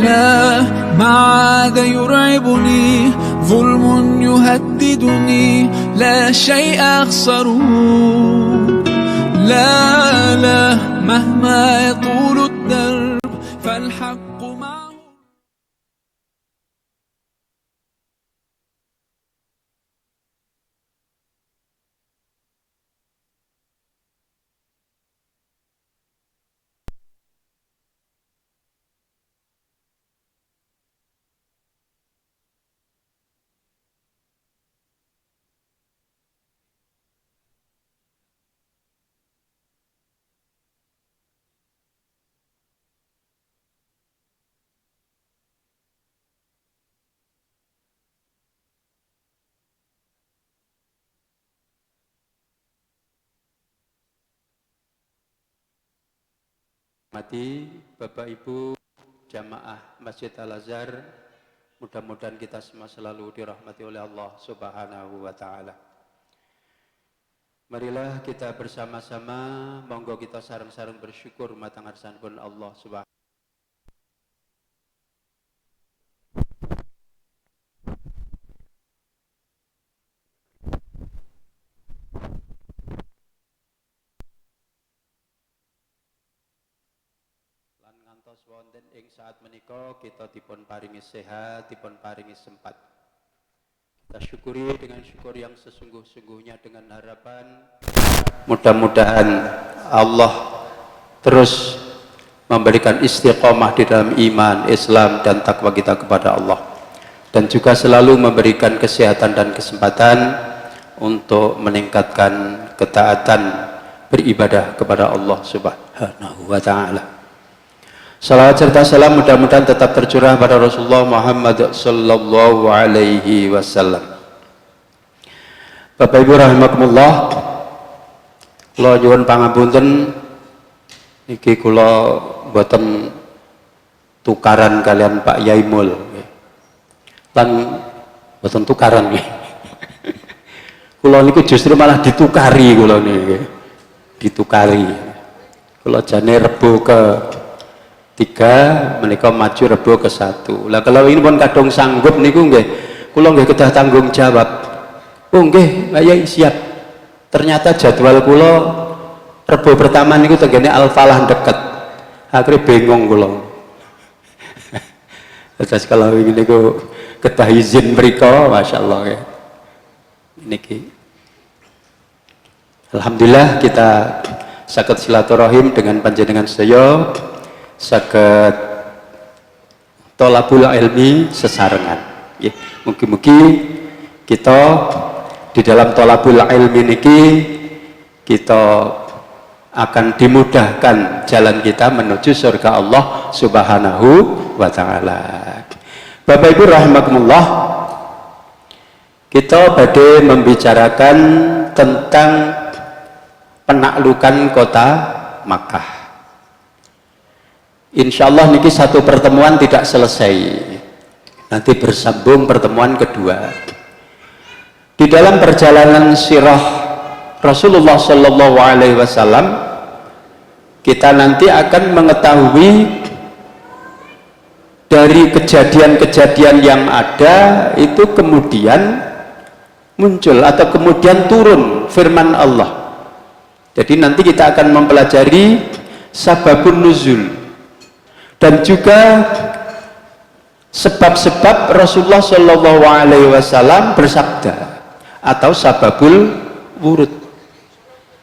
لا ما عاد يرعبني ظلم يهددني لا شيء أخسره لا لا مهما يطول الدرب فالحق معه. Mati Bapak Ibu jamaah Masjid Al-Azhar, mudah-mudahan kita semua selalu dirahmati oleh Allah Subhanahu wa Ta'ala. Marilah kita bersama-sama, monggo kita sareng-sareng bersyukur matang arsanipun Allah Subhanahu. Ngantos wonten ing saat menika kita dipun paringi sehat, dipun paringi sempat. Kita syukuri dengan syukur yang sesungguh-sungguhnya dengan harapan mudah-mudahan Allah terus memberikan istiqomah di dalam iman, Islam dan takwa kita kepada Allah, dan juga selalu memberikan kesehatan dan kesempatan untuk meningkatkan ketaatan beribadah kepada Allah Subhanahu wa Ta'ala. Salawat serta salam mudah-mudahan tetap tercurah pada Rasulullah Muhammad sallallahu alaihi wasallam. Bapak Ibu rahimakumullah, kula nyuwun pangapunten iki kula mboten tukaran kalian Pak Yaimul. Lan mboten tukaran nggih. Kula niku justru malah ditukari kula niki. Ditukari. Kula jane Rebo ke 3 menika maju Rebo ke 1. Lah kalau ini pun kadung sanggup niku nggih kula nggih kedah tanggung jawab. Oh nggih, Pak siap. Ternyata jadwal kula Rebo pertama niku tenggene Al-Falah deket. Akhirnya bingung kula. Terus kalau ini niku kedah izin mriko, masyaallah ya. Niki alhamdulillah kita saged silaturahim dengan panjenengan sedaya, saged tolabul ilmi sesarengan. Mugi-mugi kita di dalam tolabul ilmi niki kita akan dimudahkan jalan kita menuju surga Allah Subhanahu wa Ta'ala. Bapak Ibu rahimakumullah, kita badhe membicarakan tentang penaklukan kota Makkah. Insya Allah niki satu pertemuan tidak selesai, nanti bersambung pertemuan kedua. Di dalam perjalanan sirah Rasulullah Shallallahu Alaihi Wasallam, kita nanti akan mengetahui dari kejadian-kejadian yang ada itu kemudian muncul atau kemudian turun firman Allah. Jadi nanti kita akan mempelajari sababun nuzul dan juga sebab-sebab Rasulullah Shallallahu Alaihi Wasallam bersabda atau sababul wurud.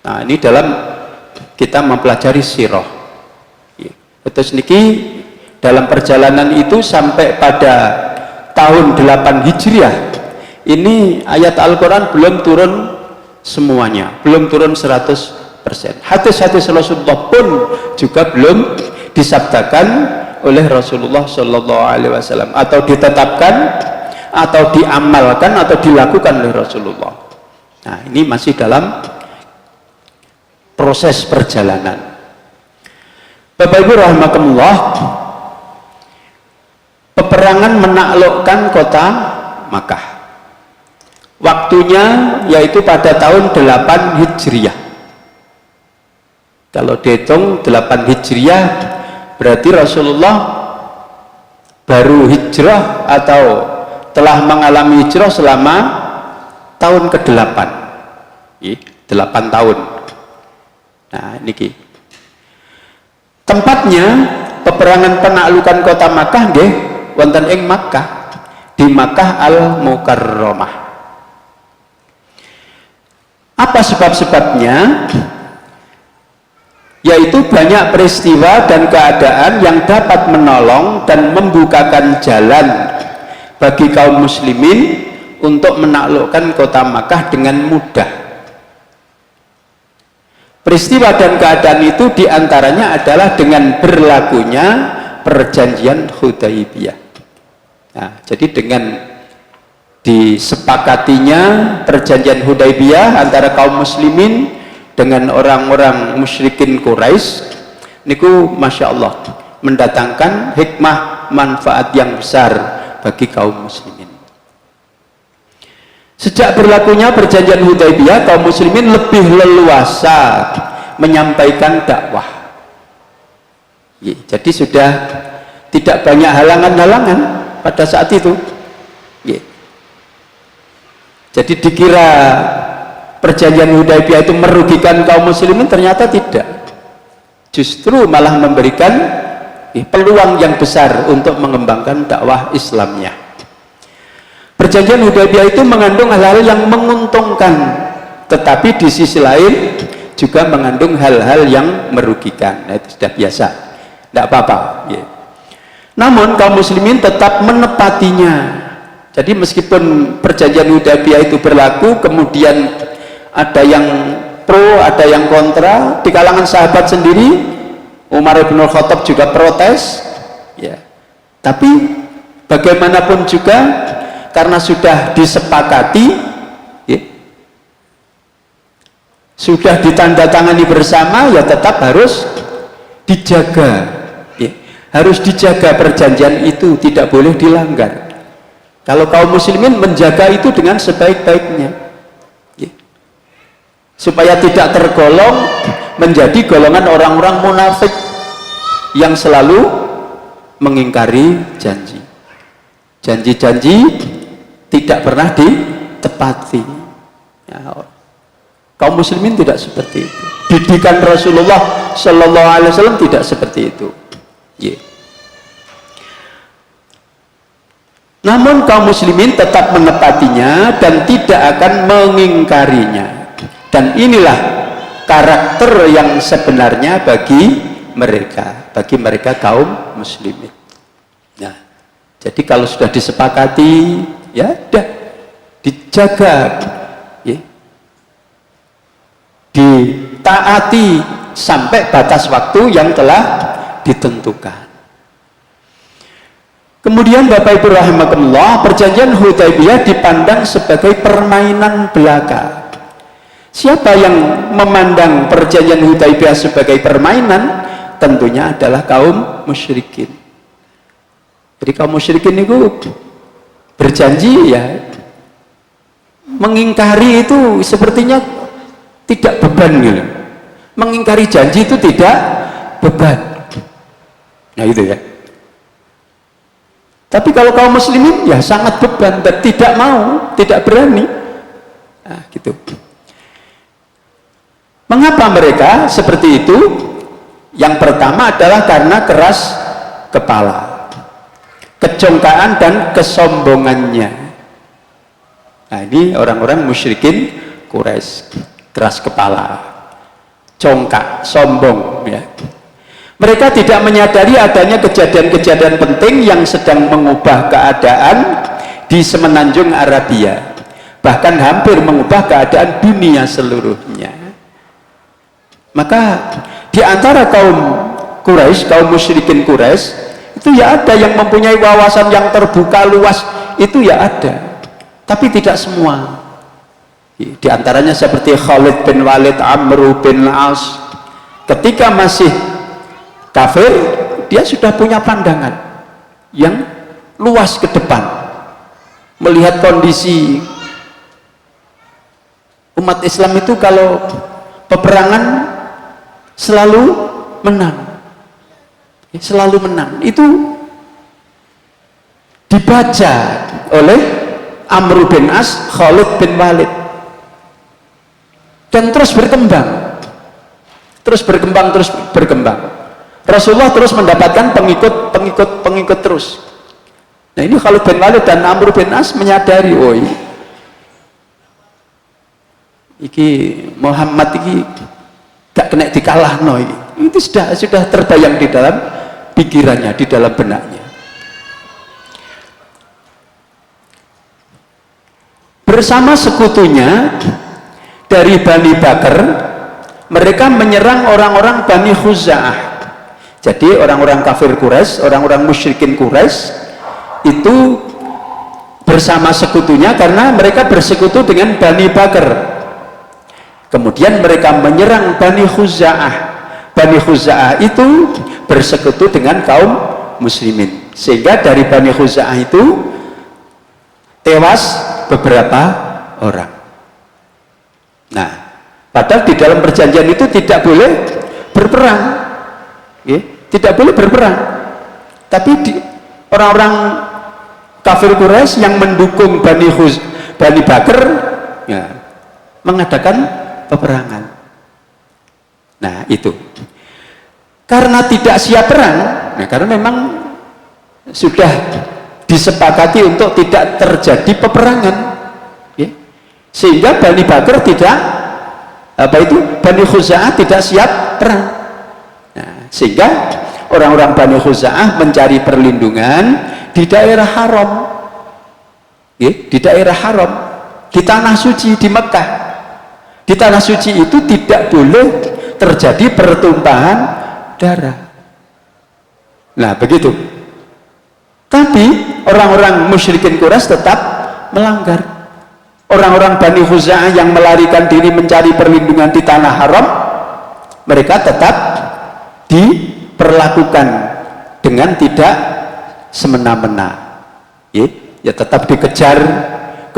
Nah ini dalam kita mempelajari sirah. Terus niki dalam perjalanan itu sampai pada tahun 8 Hijriah ini ayat Al-Quran belum turun semuanya, belum turun 100%. Hadis-hadis Rasulullah pun juga belum disabdakan oleh Rasulullah Shallallahu Alaihi Wasallam atau ditetapkan atau diamalkan atau dilakukan oleh Rasulullah. Nah ini masih dalam proses perjalanan. Bapak Ibu rahimakumullah, peperangan menaklukkan kota Makkah waktunya yaitu pada tahun 8 Hijriah. Kalau dihitung 8 Hijriah berarti Rasulullah baru hijrah atau telah mengalami hijrah selama tahun ke-8. 8 tahun. Nah, niki. Tempatnya peperangan penaklukan kota Makkah nggih wonten ing Makkah, di Makkah Al-Mukarramah. Apa sebab-sebabnya? Yaitu banyak peristiwa dan keadaan yang dapat menolong dan membukakan jalan bagi kaum muslimin untuk menaklukkan kota Makkah dengan mudah. Peristiwa dan keadaan itu diantaranya adalah dengan berlakunya perjanjian Hudaybiyah. Nah, jadi dengan disepakatinya perjanjian Hudaybiyah antara kaum muslimin dengan orang-orang musyrikin Quraisy, niku masya Allah mendatangkan hikmah manfaat yang besar bagi kaum muslimin. Sejak berlakunya perjanjian Hudaybiyah, kaum muslimin lebih leluasa menyampaikan dakwah. Jadi sudah tidak banyak halangan-halangan pada saat itu. Jadi dikira perjanjian Hudaybiyah itu merugikan kaum muslimin, ternyata tidak. Justru malah memberikan peluang yang besar untuk mengembangkan dakwah Islamnya. Perjanjian Hudaybiyah itu mengandung hal-hal yang menguntungkan, tetapi di sisi lain juga mengandung hal-hal yang merugikan. Nah, itu sudah biasa, tidak apa-apa. Namun kaum muslimin tetap menepatinya. Jadi meskipun perjanjian Hudaybiyah itu berlaku, kemudian ada yang pro, ada yang kontra. Di kalangan sahabat sendiri, Umar bin Khattab juga protes. Tapi bagaimanapun juga, karena sudah disepakati, sudah ditandatangani bersama, ya tetap harus dijaga. Harus dijaga perjanjian itu, tidak boleh dilanggar. Kalau kaum muslimin menjaga itu dengan sebaik-baiknya, supaya tidak tergolong menjadi golongan orang-orang munafik yang selalu mengingkari janji. Janji-janji tidak pernah ditepati. Kaum muslimin tidak seperti itu. Didikan Rasulullah Shallallahu Alaihi Wasallam tidak seperti itu. Namun kaum muslimin tetap menepatinya dan tidak akan mengingkarinya. Dan inilah karakter yang sebenarnya bagi mereka kaum muslimin. Nah, jadi kalau sudah disepakati, ya sudah dijaga, ditaati sampai batas waktu yang telah ditentukan. Kemudian Bapak Ibu rahimakumullah, perjanjian Hudaybiyah dipandang sebagai permainan belaka. Siapa yang memandang perjanjian Hudaybiyah sebagai permainan? Tentunya adalah kaum musyrikin. Jadi kaum musyrikin itu berjanji, ya mengingkari itu sepertinya tidak beban gitu. Mengingkari janji itu tidak beban. Nah itu ya. Tapi kalau kaum muslimin ya sangat beban dan tidak mau, tidak berani. Nah, gitu. Mengapa mereka seperti itu? Yang pertama adalah karena keras kepala, kecongkaan dan kesombongannya. Nah, ini orang-orang musyrikin Quraisy, keras kepala, congkak, sombong, ya. Mereka tidak menyadari adanya kejadian-kejadian penting yang sedang mengubah keadaan di semenanjung Arabia, bahkan hampir mengubah keadaan dunia seluruhnya. Maka di antara kaum Quraisy, kaum musyrikin Quraisy itu ya ada yang mempunyai wawasan yang terbuka luas, itu ya ada, tapi tidak semua. Di antaranya seperti Khalid bin Walid, Amr bin As, ketika masih kafir, dia sudah punya pandangan yang luas ke depan, melihat kondisi umat Islam itu kalau peperangan selalu menang, selalu menang. Itu dibaca oleh Amr bin As, Khalid bin Walid, dan terus berkembang. Rasulullah terus mendapatkan pengikut terus. Nah, ini Khalid bin Walid dan Amr bin As menyadari, oh iki Muhammad iki gak kena dikalahno iki. Itu sudah terbayang di dalam pikirannya, di dalam benaknya. Bersama sekutunya dari Bani Bakar, mereka menyerang orang-orang Bani Khuza'ah. Jadi orang-orang kafir Quraisy, orang-orang musyrikin Quraisy itu bersama sekutunya karena mereka bersekutu dengan Bani Bakar. Kemudian mereka menyerang Bani Khuza'ah. Bani Khuza'ah itu bersekutu dengan kaum muslimin, sehingga dari Bani Khuza'ah itu tewas beberapa orang. Nah, padahal di dalam perjanjian itu tidak boleh berperang, ya, tidak boleh berperang. Tapi orang-orang kafir Quraisy yang mendukung Bani Bakar, ya, mengadakan peperangan. Nah, itu karena tidak siap perang, nah, karena memang sudah disepakati untuk tidak terjadi peperangan, ya. Sehingga Bani Bakar tidak Bani Khuza'ah tidak siap perang. Nah, sehingga orang-orang Bani Khuza'ah mencari perlindungan di daerah haram, ya, di daerah haram, di tanah suci, di Mekah. Di tanah suci itu tidak boleh terjadi pertumpahan darah. Nah, begitu. Tapi orang-orang musyrikin Quraisy tetap melanggar. Orang-orang Bani Khuza'ah yang melarikan diri mencari perlindungan di tanah haram, mereka tetap diperlakukan dengan tidak semena-mena, ya, tetap dikejar,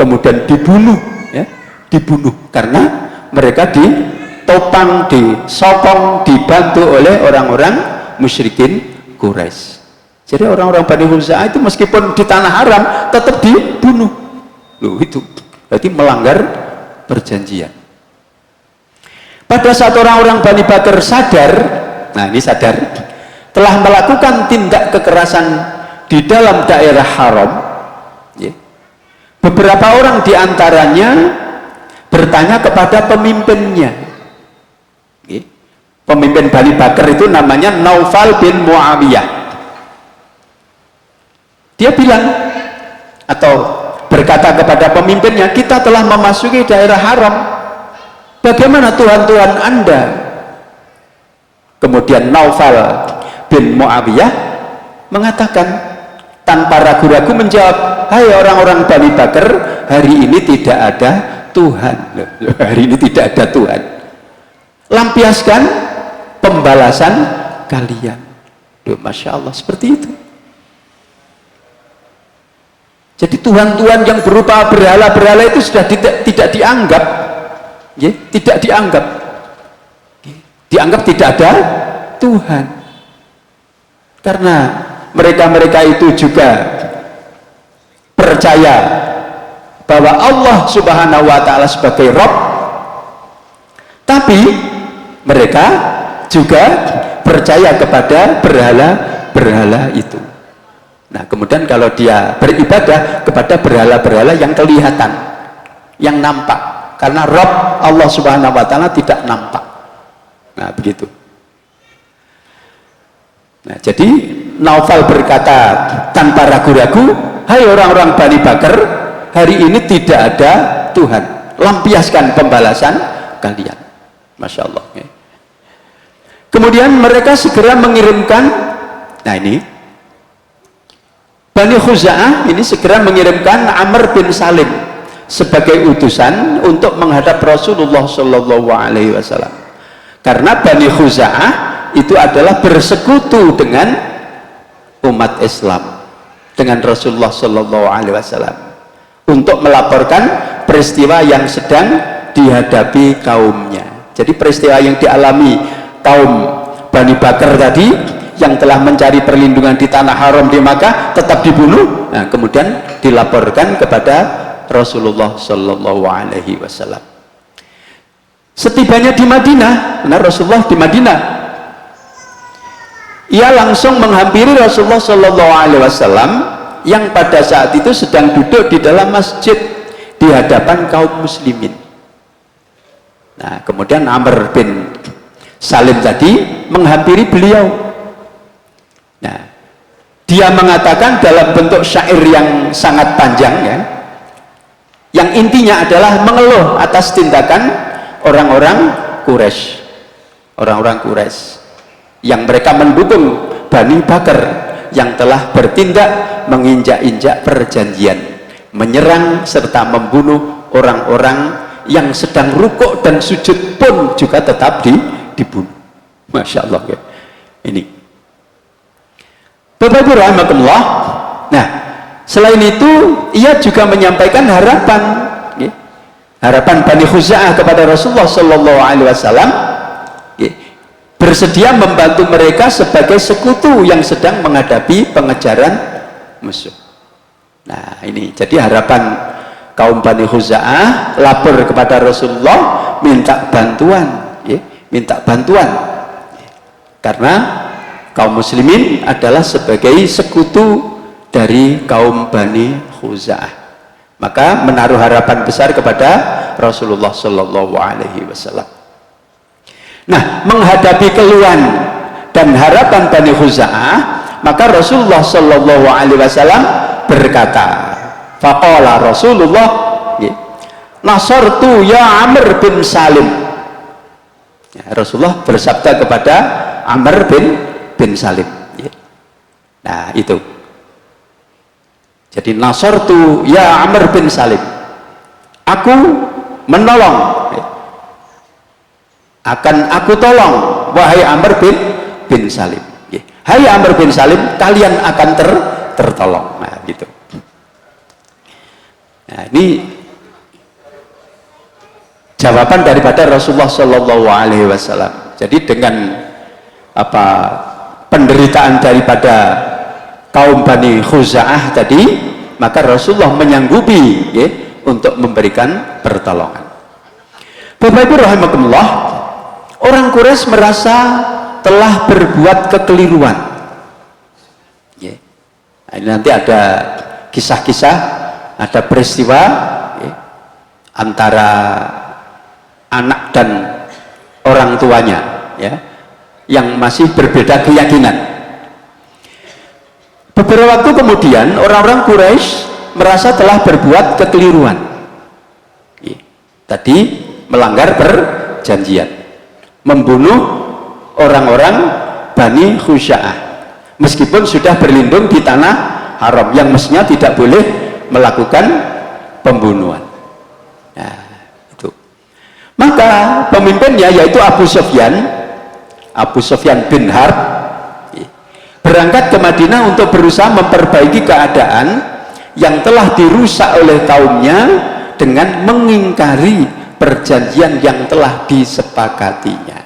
kemudian dibunuh, ya, dibunuh karena mereka ditopang, disokong, dibantu oleh orang-orang musyrikin Quraisy. Jadi orang-orang Bani Khuza'ah itu meskipun di tanah haram tetap dibunuh. Loh, itu berarti melanggar perjanjian. Pada saat orang-orang Bani Bakar sadar, nah ini sadar, telah melakukan tindak kekerasan di dalam daerah haram, ya, beberapa orang diantaranya bertanya kepada pemimpinnya, ya. Pemimpin Bani Bakar itu namanya Naufal bin Muawiyah. Dia bilang atau berkata kepada pemimpinnya, kita telah memasuki daerah haram, bagaimana Tuhan-Tuhan Anda? Kemudian Naufal bin Muawiyah mengatakan tanpa ragu-ragu menjawab, hai orang-orang Bani Bakar, hari ini tidak ada Tuhan. Hari ini tidak ada Tuhan. Lampiaskan pembalasan kalian. Duh, Masya Allah, seperti itu. Jadi Tuhan-Tuhan yang berupa berhala-berhala itu sudah tidak dianggap, ya, tidak dianggap. Dianggap tidak ada Tuhan. Karena mereka-mereka itu juga percaya bahwa Allah Subhanahu wa Ta'ala sebagai Rabb, tapi mereka juga percaya kepada berhala-berhala itu. Nah, kemudian kalau dia beribadah kepada berhala-berhala yang kelihatan, yang nampak, karena Rabb Allah Subhanahu wa Ta'ala tidak nampak. Nah, begitu. Nah, jadi Naufal berkata tanpa ragu-ragu, hai orang-orang Bani Bakar, hari ini tidak ada Tuhan, lampiaskan pembalasan kalian. Masya Allah, ya. Kemudian mereka segera mengirimkan, nah ini Bani Khuza'ah ini segera mengirimkan Amr bin Salim sebagai utusan untuk menghadap Rasulullah Shallallahu Alaihi Wasallam, karena Bani Khuza'ah itu adalah bersekutu dengan umat Islam, dengan Rasulullah Shallallahu Alaihi Wasallam, untuk melaporkan peristiwa yang sedang dihadapi kaumnya. Jadi peristiwa yang dialami kaum Bani Bakar tadi yang telah mencari perlindungan di tanah haram di Makkah tetap dibunuh. Nah, kemudian dilaporkan kepada Rasulullah Shallallahu Alaihi Wasallam. Setibanya di Madinah, nah Rasulullah di Madinah, ia langsung menghampiri Rasulullah Shallallahu Alaihi Wasallam yang pada saat itu sedang duduk di dalam masjid di hadapan kaum muslimin. Nah, kemudian Amr bin Salim tadi menghampiri beliau. Nah, dia mengatakan dalam bentuk syair yang sangat panjang, ya, yang intinya adalah mengeluh atas tindakan orang-orang Quraisy, yang mereka mendukung Bani Bakar yang telah bertindak menginjak-injak perjanjian, menyerang serta membunuh orang-orang yang sedang rukuk dan sujud pun juga tetap dibunuh. Masya Allah, ya. Ini Bapak Ibu rahimakumullah. Nah, selain itu ia juga menyampaikan harapan, ya, harapan Bani Khuza'ah kepada Rasulullah Shallallahu Alaihi Wasallam, ya, bersedia membantu mereka sebagai sekutu yang sedang menghadapi pengejaran musuh. Nah, ini jadi harapan kaum Bani Khuza'ah lapor kepada Rasulullah minta bantuan, ya, minta bantuan, karena kaum muslimin adalah sebagai sekutu dari kaum Bani Khuza'ah. Maka menaruh harapan besar kepada Rasulullah Shallallahu Alaihi Wasallam. Nah, menghadapi keluhan dan harapan Bani Khuza'ah, maka Rasulullah Shallallahu Alaihi Wasallam berkata, faqala Rasulullah, nasartu ya Amr bin Salim. Ya, Rasulullah bersabda kepada Amr bin Salim. Ya. Nah, itu. Jadi nasartu ya Amr bin Salim. Aku menolong. Ya. Akan aku tolong wahai Amr bin Salim. Ya. Hai Amr bin Salim, kalian akan tertolong. Nah, gitu. Nah, ini jawaban daripada Rasulullah Shallallahu Alaihi Wasallam. Jadi dengan penderitaan daripada kaum Bani Khuza'ah tadi, maka Rasulullah menyanggupi, ya, untuk memberikan pertolongan. Bapak Ibu rahimakumullah, orang Quraisy merasa telah berbuat kekeliruan. Ya. Nah, ini nanti ada kisah-kisah, ada peristiwa, ya, antara anak dan orang tuanya, ya, yang masih berbeda keyakinan. Beberapa waktu kemudian orang-orang Quraisy merasa telah berbuat kekeliruan, ya, tadi melanggar perjanjian, membunuh orang-orang Bani Khuza'ah meskipun sudah berlindung di tanah haram yang mestinya tidak boleh melakukan pembunuhan. Nah, itu. Maka pemimpinnya yaitu Abu Sufyan bin Harb berangkat ke Madinah untuk berusaha memperbaiki keadaan yang telah dirusak oleh kaumnya dengan mengingkari perjanjian yang telah disepakatinya.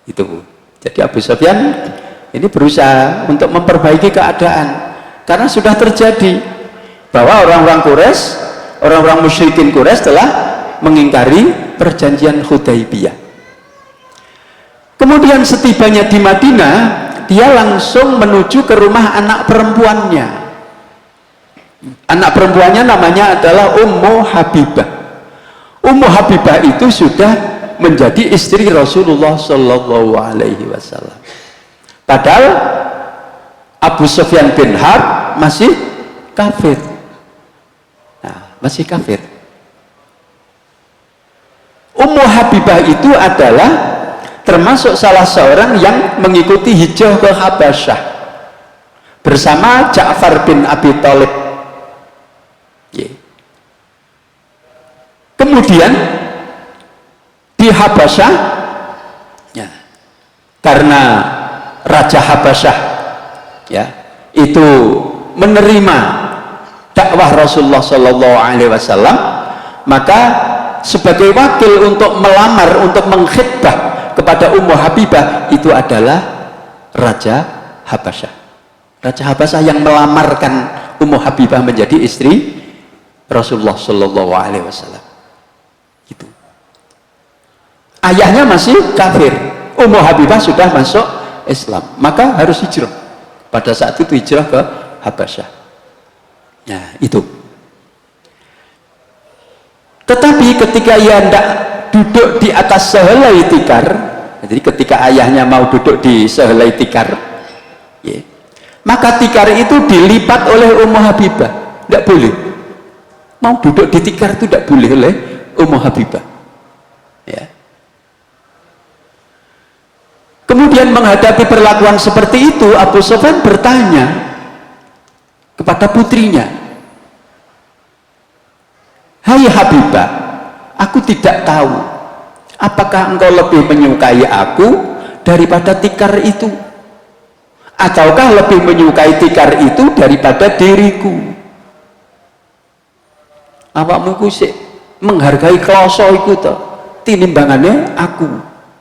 Itu. Jadi Abu Sufyan ini berusaha untuk memperbaiki keadaan, karena sudah terjadi bahwa orang-orang Quraisy, orang-orang musyrikin Quraisy telah mengingkari perjanjian Hudaibiyah. Kemudian setibanya di Madinah, dia langsung menuju ke rumah anak perempuannya. Anak perempuannya namanya adalah Ummu Habibah. Ummu Habibah itu sudah menjadi istri Rasulullah Shallallahu Alaihi Wasallam. Padahal Abu Sufyan bin Harb masih kafir. Nah, masih kafir. Ummu Habibah itu adalah termasuk salah seorang yang mengikuti hijrah ke Habasyah bersama Ja'far bin Abi Thalib. Kemudian di Habasyah, ya, karena Raja Habasyah, ya, itu menerima dakwah Rasulullah Shallallahu Alaihi Wasallam, maka sebagai wakil untuk melamar, untuk mengkhidbah kepada Ummu Habibah itu adalah Raja Habasyah. Raja Habasyah yang melamarkan Ummu Habibah menjadi istri Rasulullah Shallallahu Alaihi Wasallam. Gitu. Ayahnya masih kafir, Ummu Habibah sudah masuk Islam, maka harus hijrah. Pada saat itu hijrah ke Habasyah. Nah, itu. Tetapi ketika ia hendak duduk di atas sehelai tikar, jadi ketika ayahnya mau duduk di sehelai tikar, ya, maka tikar itu dilipat oleh Ummu Habibah. Tidak boleh. Mau duduk di tikar itu tidak boleh oleh Ummu Habibah. Ya. Kemudian menghadapi perlakuan seperti itu, Abu Sufyan bertanya kepada putrinya, "Hai Habibah, aku tidak tahu apakah engkau lebih menyukai aku daripada tikar itu, ataukah lebih menyukai tikar itu daripada diriku? Awakmu ku sik menghargai kloso iku to, tinimbangannya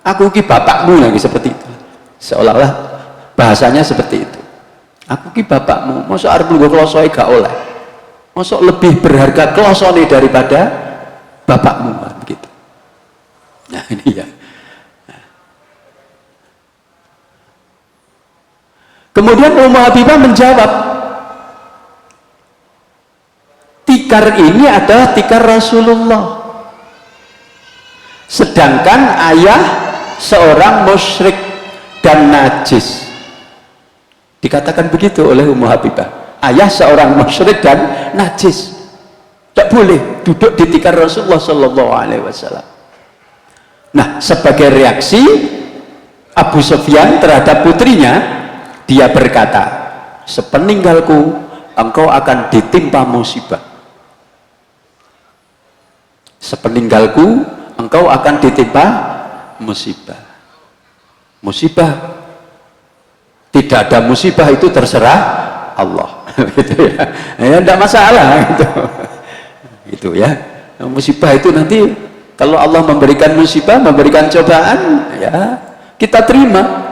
aku ki bapakmu," lagi seperti itu, seolah-olah bahasanya seperti itu. Aku ki bapakmu, mosok arep nggo klosoe gak oleh, mosok lebih berharga klosone daripada bapakmu, begitu. Nah ini ya. Kemudian Ummu Habibah menjawab, tikar ini adalah tikar Rasulullah, sedangkan ayah seorang musyrik dan najis. Dikatakan begitu oleh Ummu Habibah, ayah seorang musyrik dan najis, tidak boleh duduk di tikar Rasulullah Shallallahu Alaihi Wasallam. Nah, sebagai reaksi Abu Sufyan terhadap putrinya, dia berkata, "Sepeninggalku engkau akan ditimpa musibah. Sepeninggalku engkau akan ditimpa musibah." Musibah, tidak ada musibah itu terserah Allah. Gitu ya. Ya tidak masalah gitu. Gitu ya. Musibah itu nanti kalau Allah memberikan musibah, memberikan cobaan, ya kita terima.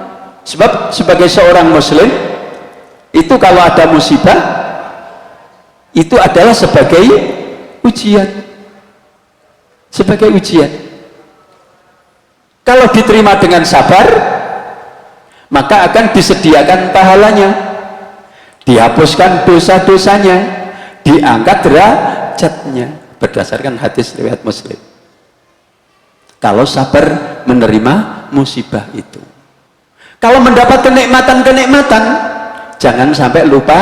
Sebab sebagai seorang muslim itu kalau ada musibah itu adalah sebagai ujian. Sebagai ujian. Kalau diterima dengan sabar, maka akan disediakan pahalanya, dihapuskan dosa-dosanya, diangkat derajatnya, berdasarkan hadis riwayat Muslim. Kalau sabar menerima musibah itu. Kalau mendapat kenikmatan-kenikmatan, jangan sampai lupa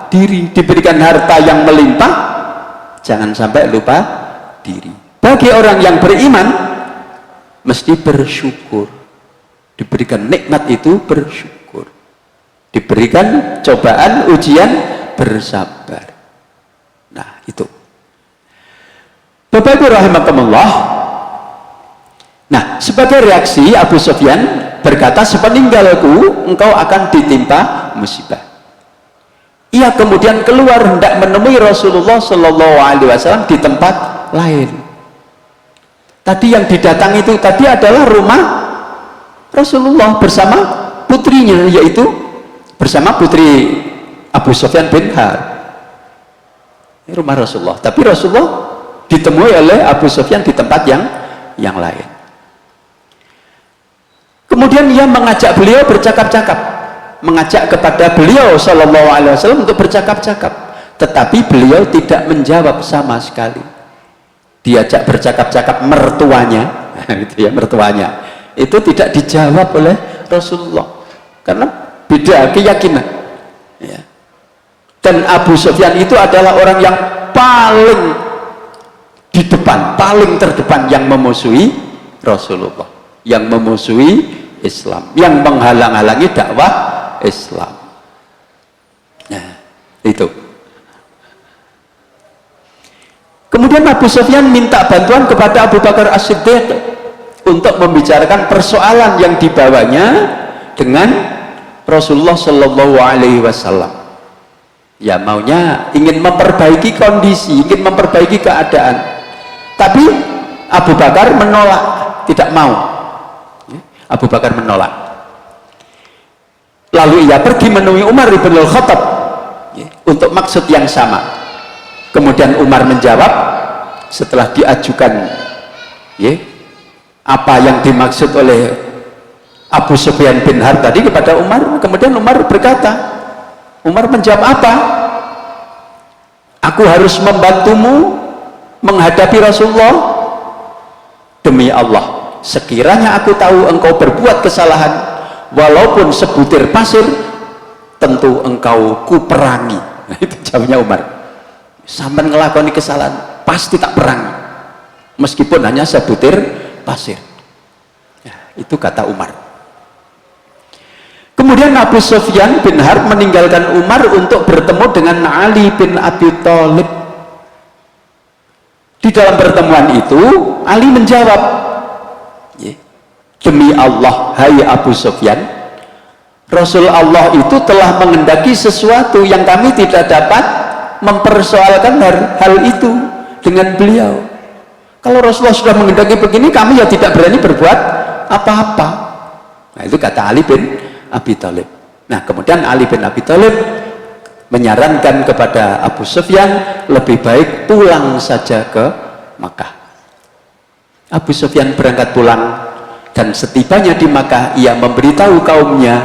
diri. Diberikan harta yang melimpah, jangan sampai lupa diri. Bagi orang yang beriman, mesti bersyukur. Diberikan nikmat itu bersyukur, diberikan cobaan ujian bersabar. Nah itu Bapak Ibu rahimakumullah. Nah sebagai reaksi Abu Sufyan berkata, "Sepeninggalku engkau akan ditimpa musibah." Ia kemudian keluar hendak menemui Rasulullah Shallallahu Alaihi Wasallam di tempat lain. Tadi yang didatangi itu tadi adalah rumah Rasulullah bersama putrinya, yaitu bersama putri Abu Sufyan bin Harb. Ini rumah Rasulullah, tapi Rasulullah ditemui oleh Abu Sufyan di tempat yang lain. Kemudian ia mengajak beliau bercakap-cakap, mengajak kepada beliau Shallallahu Alaihi Wasallam untuk bercakap-cakap, tetapi beliau tidak menjawab sama sekali. Diajak bercakap-cakap mertuanya, gitu ya, mertuanya itu tidak dijawab oleh Rasulullah karena beda keyakinan, ya. Dan Abu Sufyan itu adalah orang yang paling di depan, paling terdepan, yang memusuhi Rasulullah, yang memusuhi Islam, yang menghalang-halangi dakwah Islam. Nah itu. Kemudian Abu Sufyan minta bantuan kepada Abu Bakar As-Siddiq untuk membicarakan persoalan yang dibawanya dengan Rasulullah Shallallahu Alaihi Wasallam. Ya maunya ingin memperbaiki kondisi, ingin memperbaiki keadaan. Tapi Abu Bakar menolak, tidak mau. Abu Bakar menolak. Lalu ia pergi menemui Umar bin Al-Khattab untuk maksud yang sama. Kemudian Umar menjawab setelah diajukan apa yang dimaksud oleh Abu Sufyan bin Harb tadi kepada Umar. Kemudian Umar berkata, Umar menjawab apa? Aku harus membantumu menghadapi Rasulullah. Demi Allah, sekiranya aku tahu engkau berbuat kesalahan walaupun sebutir pasir, tentu engkau kuperangi. Nah, itu jawabnya Umar. Sampai ngelakoni kesalahan pasti tak perangi meskipun hanya sebutir pasir. Ya, itu kata Umar. Kemudian Abu Sufyan bin Harb meninggalkan Umar untuk bertemu dengan Ali bin Abi Thalib. Di dalam pertemuan itu Ali menjawab, demi Allah, hai Abu Sufyan, Rasul Allah itu telah mengendaki sesuatu yang kami tidak dapat mempersoalkan hal itu dengan beliau. Kalau Rasulullah sudah mengendaki begini, kami ya tidak berani berbuat apa-apa. Nah, itu kata Ali bin Abi Thalib. Nah, kemudian Ali bin Abi Thalib menyarankan kepada Abu Sufyan lebih baik pulang saja ke Makkah. Abu Sufyan berangkat pulang, dan setibanya di Makkah ia memberitahu kaumnya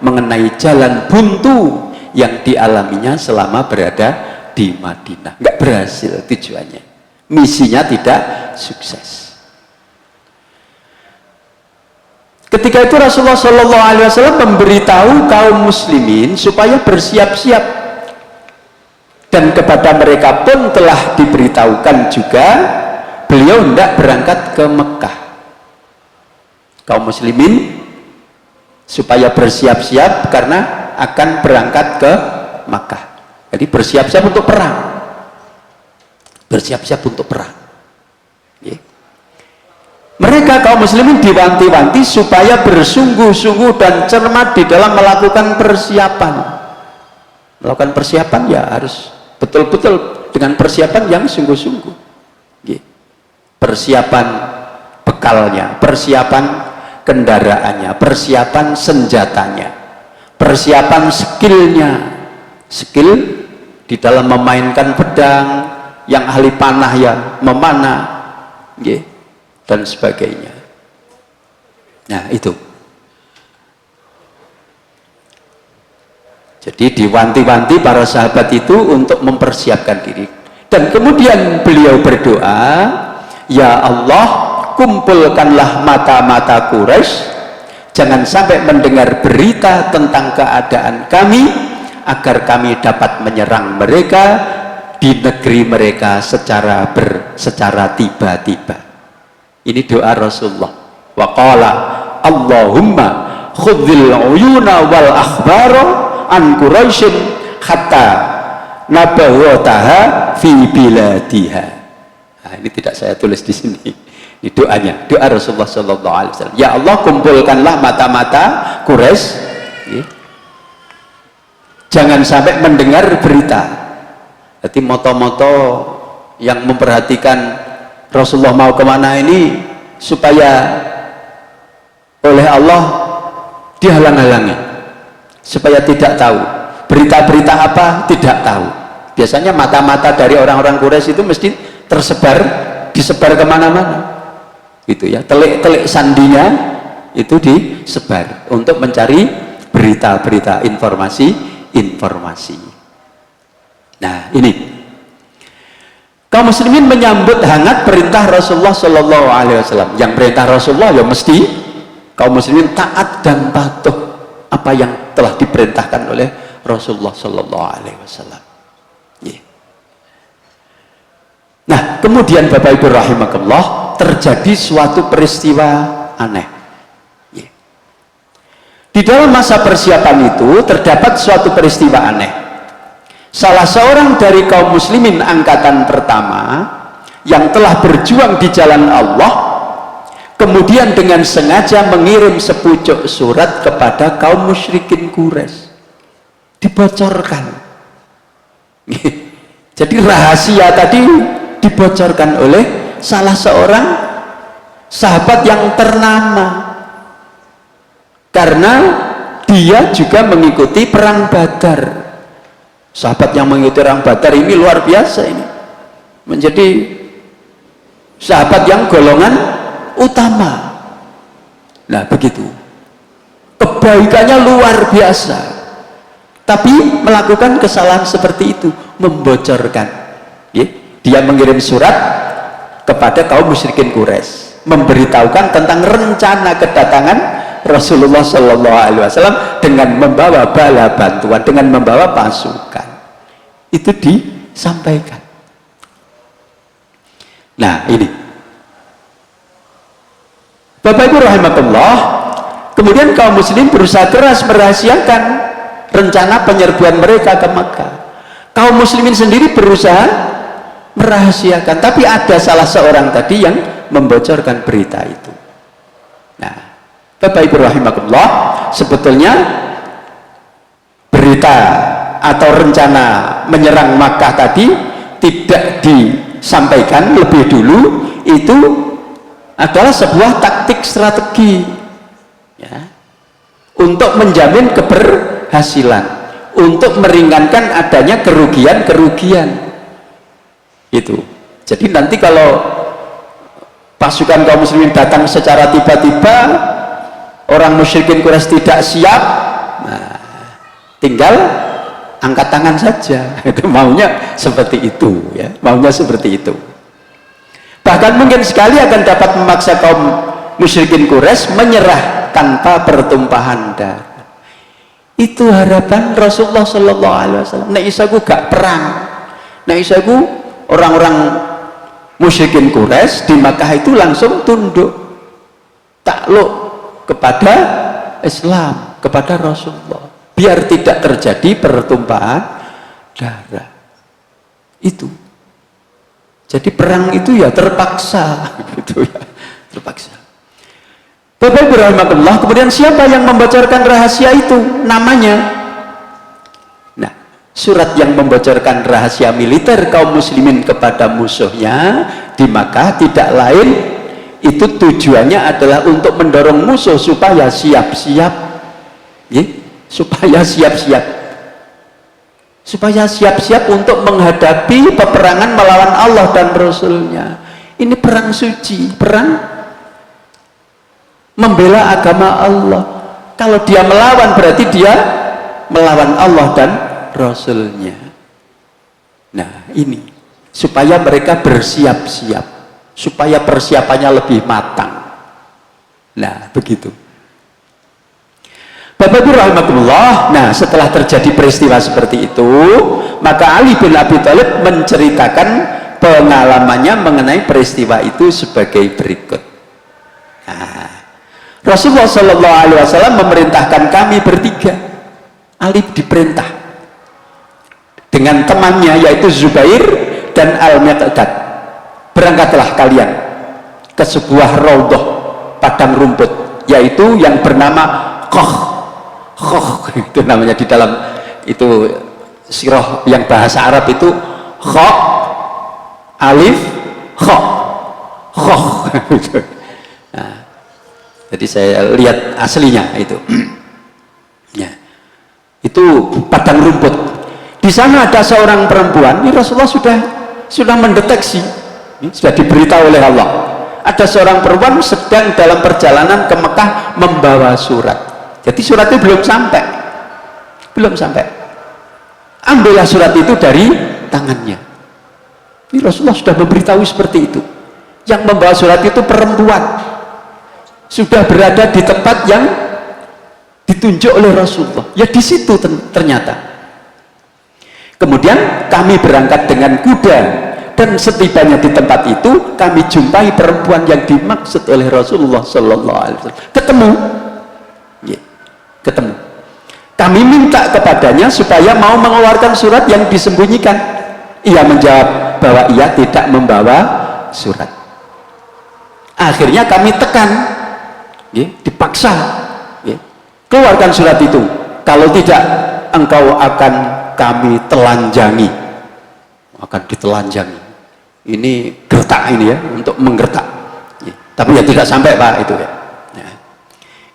mengenai jalan buntu yang dialaminya selama berada di Madinah. Nggak berhasil tujuannya, misinya tidak sukses. Ketika itu Rasulullah SAW memberitahu kaum muslimin supaya bersiap-siap, dan kepada mereka pun telah diberitahukan juga beliau hendak berangkat ke Mekah. Kaum muslimin supaya bersiap-siap karena akan berangkat ke Makkah. Jadi bersiap-siap untuk perang, bersiap-siap untuk perang. Mereka kaum muslimin diwanti-wanti supaya bersungguh-sungguh dan cermat di dalam melakukan persiapan. Melakukan persiapan ya harus betul-betul dengan persiapan yang sungguh-sungguh. Persiapan bekalnya, persiapan kendaraannya, persiapan senjatanya, persiapan skillnya, skill di dalam memainkan pedang, yang ahli panah ya memanah, dan sebagainya. Nah, itu. Jadi diwanti-wanti para sahabat itu untuk mempersiapkan diri. Dan kemudian beliau berdoa, ya Allah, kumpulkanlah mata-mata Quraisy, jangan sampai mendengar berita tentang keadaan kami, agar kami dapat menyerang mereka di negeri mereka secara tiba-tiba. Ini doa Rasulullah. Wa qala Allahumma khudzil uyuna wal akhbara an Quraisyin hatta nabawataha fi biladiha. Nah, ini tidak saya tulis di sini. Ini doanya, doa Rasulullah sallallahu alaihi wasallam. Ya Allah, kumpulkanlah mata-mata Quraisy, jangan sampai mendengar berita. Jadi moto-moto yang memperhatikan Rasulullah mau kemana ini supaya oleh Allah dihalang-halangi, supaya tidak tahu berita-berita apa, tidak tahu. Biasanya mata-mata dari orang-orang Quraisy itu mesti disebar kemana-mana, gitu ya. Telik-telik sandinya itu disebar untuk mencari berita-berita, informasi. Nah, ini kaum muslimin menyambut hangat perintah Rasulullah Shallallahu Alaihi Wasallam. Yang perintah Rasulullah ya mesti kaum muslimin taat dan patuh apa yang telah diperintahkan oleh Rasulullah Shallallahu Alaihi Wasallam. Nah, kemudian Bapak Ibu rahimakumullah, terjadi suatu peristiwa aneh. Di dalam masa persiapan itu terdapat suatu peristiwa aneh. Salah seorang dari kaum muslimin angkatan pertama yang telah berjuang di jalan Allah, kemudian dengan sengaja mengirim sepucuk surat kepada kaum musyrikin Quraisy. Dibocorkan. Jadi rahasia tadi dibocorkan oleh salah seorang sahabat yang ternama, karena dia juga mengikuti perang Badar. Sahabat yang mengikuti perang Badar ini luar biasa, ini menjadi sahabat yang golongan utama. Nah begitu, kebaikannya luar biasa, tapi melakukan kesalahan seperti itu, membocorkan. Dia mengirim surat kepada kaum musyrikin Quraisy, memberitahukan tentang rencana kedatangan Rasulullah Shallallahu Alaihi Wasallam dengan membawa bala bantuan, dengan membawa pasukan. Itu disampaikan. Nah ini, Bapak Ibu rahimakumullah, kemudian kaum muslim berusaha keras merahasiakan rencana penyerbuan mereka ke Makkah. Kaum muslimin sendiri berusaha merahasiakan, tapi ada salah seorang tadi yang membocorkan berita itu. Nah, Bapak Ibu rahimakumullah, sebetulnya berita atau rencana menyerang Makkah tadi tidak disampaikan lebih dulu. Itu adalah sebuah taktik strategi, ya, untuk menjamin keberhasilan, untuk meringankan adanya kerugian-kerugian itu. Jadi nanti kalau pasukan kaum muslimin datang secara tiba-tiba, orang musyrikin Quraisy tidak siap, nah, tinggal angkat tangan saja. Itu maunya seperti itu, ya, maunya seperti itu. Bahkan mungkin sekali akan dapat memaksa kaum musyrikin Quraisy menyerah tanpa pertumpahan darah. Itu harapan Rasulullah Shallallahu Alaihi Wasallam. Nek isaku gak perang, nek isaku orang-orang musyrikin Quraisy di Makkah itu langsung tunduk, takluk kepada Islam, kepada Rasulullah, biar tidak terjadi pertumpahan darah. Itu. Jadi perang itu ya terpaksa, gitu ya, terpaksa. Bapak Ibu rahimakumullah, kemudian siapa yang membocorkan rahasia itu? Namanya. Nah, surat yang membocorkan rahasia militer kaum muslimin kepada musuhnya di Makkah tidak lain, itu tujuannya adalah untuk mendorong musuh supaya siap-siap, ya, supaya siap-siap. Supaya siap-siap untuk menghadapi peperangan melawan Allah dan Rasulnya. Ini perang suci, perang membela agama Allah. Kalau dia melawan berarti dia melawan Allah dan Rasulnya. Nah ini, supaya mereka bersiap-siap, supaya persiapannya lebih matang. Nah begitu. Bapak Ibu rahimakumullah, nah setelah terjadi peristiwa seperti itu, maka Ali bin Abi Thalib menceritakan pengalamannya mengenai peristiwa itu sebagai berikut. Nah, Rasulullah Shallallahu Alaihi Wasallam memerintahkan kami bertiga. Ali diperintah dengan temannya yaitu Zubair dan Al-Miqdad, berangkatlah kalian ke sebuah raudhah padang rumput, yaitu yang bernama Qoh. Itu namanya di dalam itu sirah yang bahasa Arab itu kha, alif, kha, khoh. Nah, jadi saya lihat aslinya itu. Ya, itu padang rumput. Di sana ada seorang perempuan. Ini Rasulullah sudah mendeteksi, sudah diberitahu oleh Allah. Ada seorang perempuan sedang dalam perjalanan ke Mekah membawa surat. Jadi surat itu belum sampai. Ambillah surat itu dari tangannya. Ini Rasulullah sudah memberitahu seperti itu. Yang membawa surat itu perempuan, sudah berada di tempat yang ditunjuk oleh Rasulullah. Ya di situ ternyata. Kemudian kami berangkat dengan kuda, dan setibanya di tempat itu kami jumpai perempuan yang dimaksud oleh Rasulullah Sallallahu Alaihi Wasallam. Ketemu. Kami minta kepadanya supaya mau mengeluarkan surat yang disembunyikan. Ia menjawab bahwa ia tidak membawa surat. Akhirnya kami tekan, dipaksa, keluarkan surat itu. Kalau tidak, engkau akan kami telanjangi. Akan ditelanjangi. Ini gertak ini ya, untuk menggertak. Tapi ya tidak sampai Pak itu ya.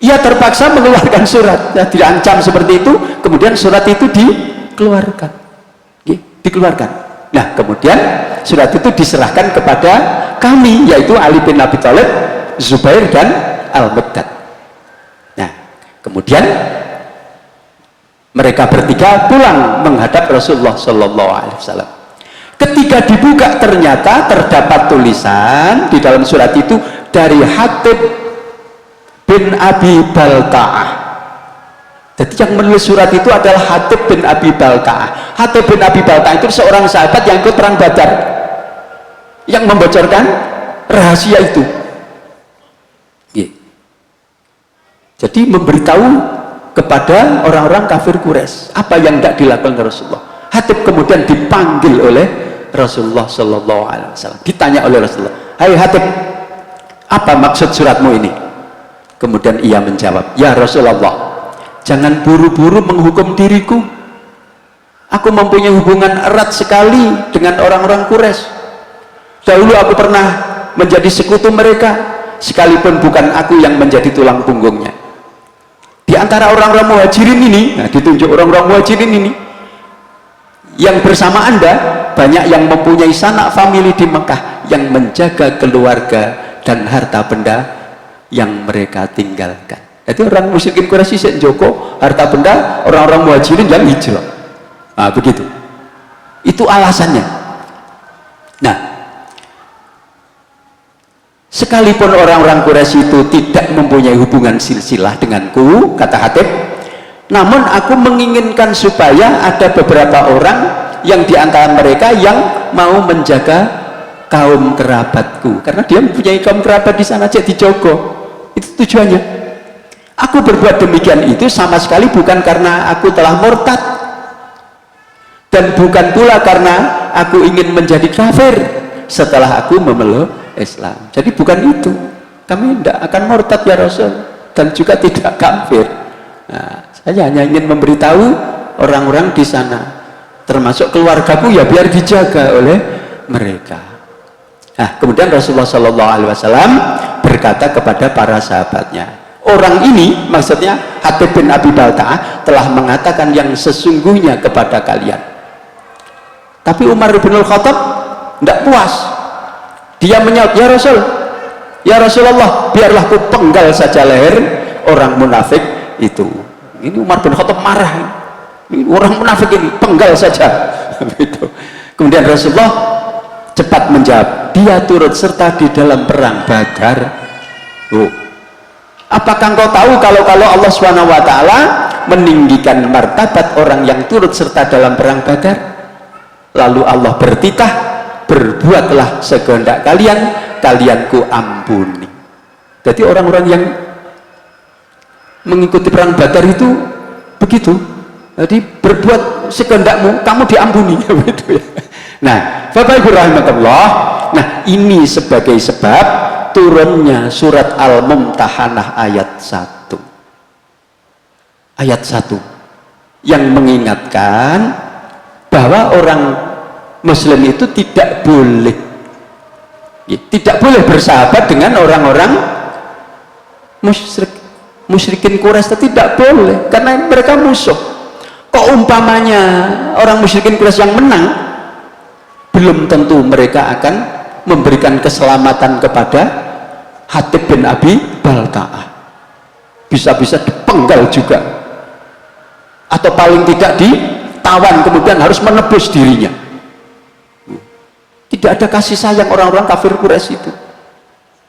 Ia terpaksa mengeluarkan surat, ya, diancam seperti itu, kemudian surat itu dikeluarkan, dikeluarkan. Nah, kemudian surat itu diserahkan kepada kami, yaitu Ali bin Abi Thalib, Zubair dan Al-Miqdad. Nah, kemudian mereka bertiga pulang menghadap Rasulullah Shallallahu Alaihi Wasallam. Ketika dibuka ternyata terdapat tulisan di dalam surat itu dari Hatib bin Abi Balta'ah. Jadi yang menulis surat itu adalah Hatib bin Abi Balta'ah. Hatib bin Abi Balta'ah itu seorang sahabat yang ikut perang Badar, yang membocorkan rahasia itu. Jadi memberitahu kepada orang-orang kafir Quraisy apa yang tidak dilakukan Rasulullah. Hatib kemudian dipanggil oleh Rasulullah Shallallahu Alaihi Wasallam. Ditanya oleh Rasulullah, "Hai Hatib, apa maksud suratmu ini?" Kemudian ia menjawab, "Ya Rasulullah, jangan buru-buru menghukum diriku. Aku mempunyai hubungan erat sekali dengan orang-orang Quraisy. Dahulu aku pernah menjadi sekutu mereka, sekalipun bukan aku yang menjadi tulang punggungnya. Di antara orang-orang Muhajirin ini," nah ditunjuk orang-orang Muhajirin ini, "yang bersama Anda banyak yang mempunyai sanak famili di Mekah yang menjaga keluarga dan harta benda yang mereka tinggalkan." Jadi orang musyrikin Quraisy sing Joko harta benda, orang-orang Muhajirin yang hijrah. Nah, begitu. Itu alasannya. Nah, sekalipun orang-orang Quraisy itu tidak mempunyai hubungan silsilah denganku, kata Hatib, namun aku menginginkan supaya ada beberapa orang yang diantara mereka yang mau menjaga kaum kerabatku, karena dia mempunyai kaum kerabat di sana, jadi dijogo. Itu tujuannya. Aku berbuat demikian itu sama sekali bukan karena aku telah murtad, dan bukan pula karena aku ingin menjadi kafir setelah aku memeluk Islam. Jadi bukan itu, kami tidak akan murtad ya Rasul, dan juga tidak kafir. Nah, saya hanya ingin memberitahu orang-orang di sana, termasuk keluargaku, ya biar dijaga oleh mereka. Nah, kemudian Rasulullah Shallallahu Alaihi Wasallam berkata kepada para sahabatnya, orang ini, maksudnya Hatib bin Abi Balta'ah, telah mengatakan yang sesungguhnya kepada kalian. Tapi Umar bin Al-Khattab tidak puas. Dia menyaut, "Ya Rasul, ya Rasulullah, biarlah ku penggal saja leher orang munafik itu." Ini Umar bin Khattab marah. Ini orang munafik ini, penggal saja. Kemudian Rasulullah cepat menjawab, "Dia turut serta di dalam perang Badar." Apakah engkau tahu kalau Allah Subhanahu wa taala meninggikan martabat orang yang turut serta dalam perang Badar? Lalu Allah bertitah, "Berbuatlah sekehendak kalian, kalian ku ampuni." Jadi orang-orang yang mengikuti perang Badar itu begitu. Jadi berbuat sekehendakmu, kamu diampuni. Nah, Bapak Ibu rahimakumullah, nah ini sebagai sebab turunnya surat Al-Mumtahanah ayat 1. Ayat 1 yang mengingatkan bahwa orang Muslim itu tidak boleh bersahabat dengan orang-orang musyrikin Quraisy, tidak boleh, karena mereka musuh. Kok umpamanya orang musyrikin Quraisy yang menang, belum tentu mereka akan memberikan keselamatan kepada Hatib bin Abi Balta'ah. Bisa-bisa dipenggal juga, atau paling tidak ditawan, kemudian harus menebus dirinya. Tidak ada kasih sayang orang-orang kafir Quraisy itu.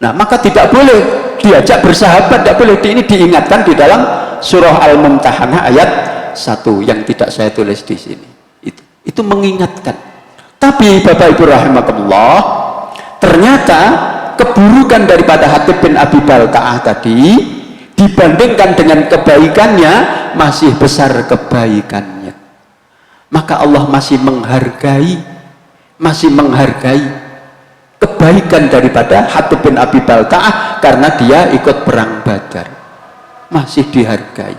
Nah, maka tidak boleh diajak bersahabat, tidak boleh. Ini diingatkan di dalam surah Al-Mumtahanah ayat 1 yang tidak saya tulis di sini. Itu mengingatkan. Tapi Bapak Ibu rahimakumullah, ternyata keburukan daripada Hatib bin Abi Balta'ah tadi dibandingkan dengan kebaikannya masih besar kebaikannya. Maka Allah masih menghargai kebaikan daripada Hatib bin Abi Balta'ah karena dia ikut perang Badar. Masih dihargai.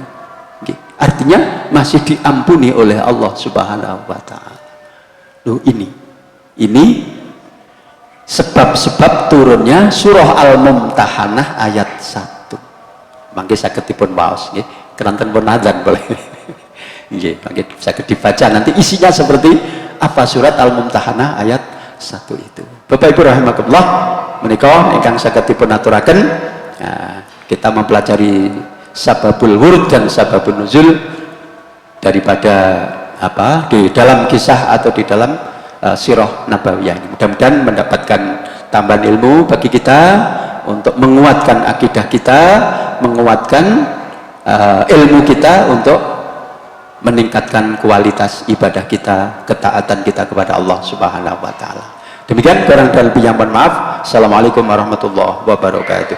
Artinya masih diampuni oleh Allah Subhanahu wa taala. Loh, ini sebab-sebab turunnya surah Al-Mumtahanah ayat 1. mangke saged dipun waos nggih. Keranten pun adzan boleh. Nggih, mangke saged dibaca nanti isinya seperti apa surat Al-Mumtahanah ayat 1 itu. Bapak Ibu rahimakumullah, menika ingkang saged dipun aturaken, kita mempelajari sababul wurud dan sababun nuzul daripada apa di dalam kisah atau di dalam sirah nabawiyah ini. Mudah-mudahan mendapatkan tambahan ilmu bagi kita untuk menguatkan akidah kita, menguatkan ilmu kita untuk meningkatkan kualitas ibadah kita, ketaatan kita kepada Allah Subhanahu wa taala. Demikian, kurang dan lebih yang mohon maaf. Assalamualaikum warahmatullahi wabarakatuh.